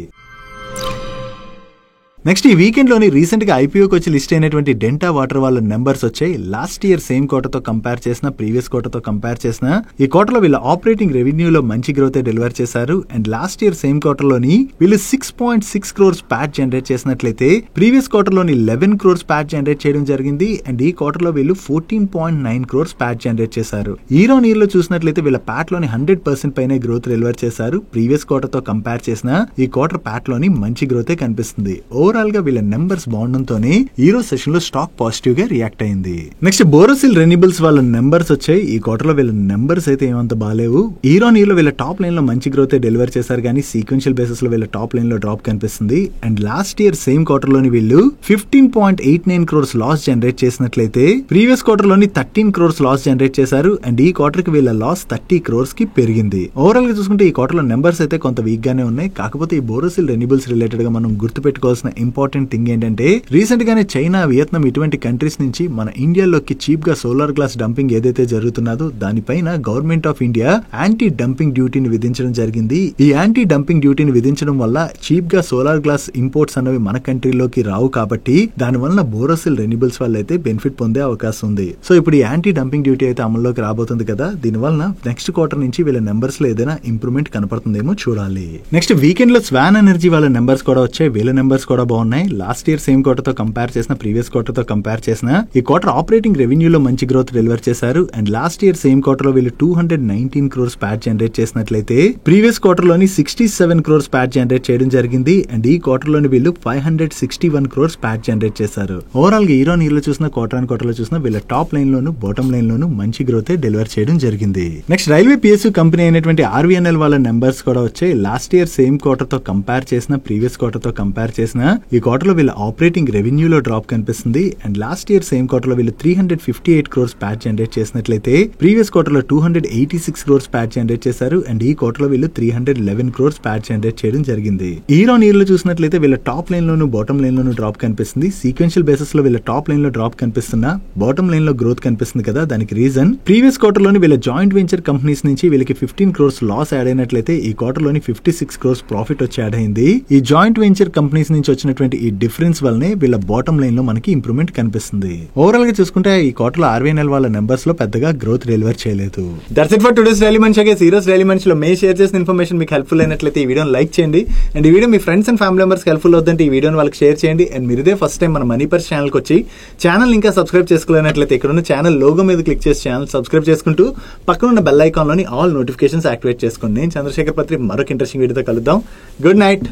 నెక్స్ట్ ఈ వీకెండ్ లోని రీసెంట్ గా ఐపీఓకి వచ్చి లిస్ట్ అయినటువంటి డెంటా వాటర్ వాళ్ళ నెంబర్స్ వచ్చాయి. Last year same quarter compare చేసిన ప్రీవియస్ క్వార్టర్ కంపేర్ చేసిన ఈ క్వార్టర్ వీళ్ళ ఆపరేటింగ్ రెవెన్యూలో మంచి గ్రోత్ డెలివర్ చేశారు. And last year same quarter లోని వీళ్ళు 6.6 crores ప్యాట్ జనరేట్ చేసినట్లయితే ప్రీవియస్ క్వార్టర్ లోని 11 crores ప్యాట్ జనరేట్ చేయడం జరిగింది. అండ్ ఈ క్వార్టర్ లో వీళ్ళు 14.9 crores ప్యాట్ జనరేట్ చేశారు. ఇయర్ ఆన్ ఇయర్ లో చూసినట్లయితే వీళ్ళ ప్యాట్ లోని 100% పైన గ్రోత్ డెలివర్ చేశారు. ప్రీవియస్ క్వార్టర్ తో కంపేర్ చేసిన ఈ క్వార్టర్ ప్యాట్ లోని మంచి గ్రోతే కనిపిస్తుంది. ఓవరాల్ గా వీళ్ళ నెంబర్స్ బాగుండడంతోనే ఈ రోజు సెషన్ లో స్టాక్ పాజిటివ్ గా రియాక్ట్ అయింది. నెక్స్ట్ బోరోసిల్ రెన్యూబుల్స్ వాళ్ళ నెంబర్స్ వచ్చాయి. ఈ క్వార్టర్ లో వీళ్ళ నెంబర్స్ అయితే ఏమంత బాలేవు. ఇయర్ ఆన్ ఇయర్ లో వీళ్ళ టాప్ లైన్ లో మంచి గ్రోత్ డెలివర్ చేశారు కానీ సీక్వెన్షియల్ బేసిస్ లో వీళ్ళ టాప్ లైన్ లో డ్రాప్ కనిపిస్తుంది. And last year same quarter లోని వీళ్ళు 15.89 crores లాస్ జనరేట్ చేసినట్లయితే ప్రీవియస్ క్వార్టర్ లోని 13 crores లాస్ జనరేట్ చేశారు. అండ్ ఈ క్వార్టర్ కి వీళ్ళ లాస్ 30 crores కి పెరిగింది. ఓవరాల్ గా చూసుకుంటే ఈ క్వార్టర్ లో నెంబర్స్ అయితే కొంత వీక్ గానే ఉన్నాయి. కాకపోతే ఈ బోరోసిల్ రెన్యూబుల్స్ రిలేటెడ్ గా మనం గుర్తుపెట్టుకోవాల్సిన ఇంపార్టెంట్ థింగ్ ఏంటంటే రీసెంట్ గానే చైనా, వియత్నాం ఇటువంటి కంట్రీస్ నుంచి మన ఇండియాలోకి చీప్ గా సోలార్ గ్లాస్ డంపింగ్ ఏదైతే జరుగుతున్నదో దానిపైన government of India anti dumping డ్యూటీని విధించడం జరిగింది. ఈ యాంటీ డంపింగ్ డ్యూటీని విధించడం వల్ల చీప్ గా సోలార్ గ్లాస్ ఇంపోర్ట్స్ అనేవి మన కంట్రీలోకి రావు కాబట్టి దాని వల్ల బోరోసిల్ రెన్యూబుల్స్ వల్ల అయితే బెనిఫిట్ పొందే అవకాశం ఉంది. సో ఇప్పుడు ఈ యాంటీ డంపింగ్ డ్యూటీ అయితే అమల్లోకి రాబోతుంది కదా, దీని వల్ల నెక్స్ట్ క్వార్టర్ నుంచి వీళ్ళ నెంబర్స్ లో ఏదైనా ఇంప్రూవ్మెంట్ కనపడుతుందేమో చూడాలి. నెక్స్ట్ వీకెండ్ లో స్వాన్ ఎనర్జీ వాళ్ళ నెంబర్స్ కూడా వచ్చాయి. వీళ్ళ నెంబర్స్ కూడా బాగున్నాయి. లాస్ట్ ఇయర్ సేమ్ క్వార్టర్ తో కంపేర్ చేసిన ప్రీవియస్ క్వార్టర్ తో కంపేర్ చేసిన ఈ క్వార్టర్ ఆపరేటింగ్ రెవెన్యూలో మంచి గ్రోత్ డెలివర్ చేశారు. And last year same quarter లో వీళ్ళు 219 crores ప్యాట్ జనరేట్ చేసినట్లయితే ప్రీవియస్ క్వార్టర్ లోని 67 crores ప్యాట్ జనరేట్ చేయడం జరిగింది. అండ్ ఈ క్వార్టర్ లోని వీళ్ళు 561 crores ప్యాట్ జనరేట్ చేశారు. ఓవరాల్ గా ఇయర్ ఆన్ ఇయర్ లో చూసిన క్వార్టర్ ఆన్ క్వార్టర్ లో చూసిన వీళ్ళ టాప్ లైన్ లోను బాటమ్ లైన్ లోను మంచి గ్రోత్ డెలివర్ చేయడం జరిగింది. నెక్స్ట్ రైల్వే పిఎస్యూ కంపెనీ అయినటువంటి ఆర్వీఎన్ఎల్ వాళ్ళ నెంబర్స్ కూడా వచ్చాయి. లాస్ట్ ఇయర్ సేమ్ క్వార్టర్ తో కంపేర్ చేసిన ప్రీవియస్ క్వార్టర్ తో కంపేర్ చేసిన ఈ క్వార్టర్ లో వీళ్ళ ఆపరేటింగ్ రెవెన్యూలో డ్రాప్ కనిపిస్తుంది. And last year same quarter లో వీళ్ళు 358 crores ప్యాట్ జనరేట్ చేసినట్లయితే ప్రీవియస్ క్వార్టర్ లో 286 crores ప్యాట్ జనరేట్ చేశారు. అండ్ ఈ క్వార్టర్ లో వీళ్ళు 311 crores ప్యాట్ జనరేట్ చేయడం జరిగింది. ఇయర్ ఆన్ ఇయర్ లో చూసినట్లయితే వీళ్ళ టాప్ లైన్ లోను బాటమ్ లైన్ లోను డ్రాప్ కనిపిస్తుంది. సీక్వెన్షియల్ బేసిస్ లో వీళ్ళ టాప్ లైన్ లో డ్రాప్ కనిపిస్తున్నా బాటమ్ లైన్ లో గ్రోత్ కనిపిస్తుంది కదా, దానికి రీజన్ ప్రీవియస్ క్వార్టర్ లోని వీళ్ళ జాయింట్ వెంచర్ కంపెనీస్ నుంచి వీళ్ళకి 15 crores లాస్ యాడ్ అయినట్లయితే ఈ క్వార్టర్ లోని 56 crores ప్రాఫిట్ వచ్చి యాడ్ అయింది. ఈ జాయింట్ వెంచర్ కంపెనీస్ నుంచి వచ్చినటువంటి ఈ డిఫరెన్స్ వల్లనే వీళ్ళ బాటమ్ లైన్ లో మనకి ఇంప్రూవ్మెంట్ కనిపిస్తుంది. ఓవరాల్ గా చూసుకుంటే ఈ క్వార్టర్ లో ఆర్వీఎన్ఎల్ వాళ్ళ నెంబర్స్ లో పెద్దగా గ్రోత్ డెలివర్ చేయలేదు. That's it for today's daily munch. ఈ రోజు డైలీ మంచ్ లో మే షేర్ చేసిన ఇన్ఫర్మేషన్ మీకు హెల్ప్ఫుల్ అయినట్లయితే ఈ వీడియోని లైక్ చేయండి. అండ్ ఈ వీడియో మీ friends and family members helpful అవుతుంటే ఈ వీడియోని వాళ్ళకి షేర్ చేయండి. అండ్ మీరు ఇదే ఫస్ట్ టైం మన మనీ పర్స్ ఛానల్ కి వచ్చి ఛానల్ ఇంకా సబ్స్క్రైబ్ చేసుకోలేనట్లయితే ఇక్కడ ఉన్న ఛానల్ లోగో మీద క్లిక్ చేసి ఛానల్ సబ్స్క్రైబ్ చేసుకుంటూ పక్కన ఉన్న బెల్ ఐకాన్ లోని ఆల్ నోటిఫికేషన్స్ యాక్టివేట్ చేసుకోండి. నేను చంద్రశేఖర్ పత్రి మరొక ఇంట్రెస్టింగ్ వీడియోతో కలుద్దాం. Good night.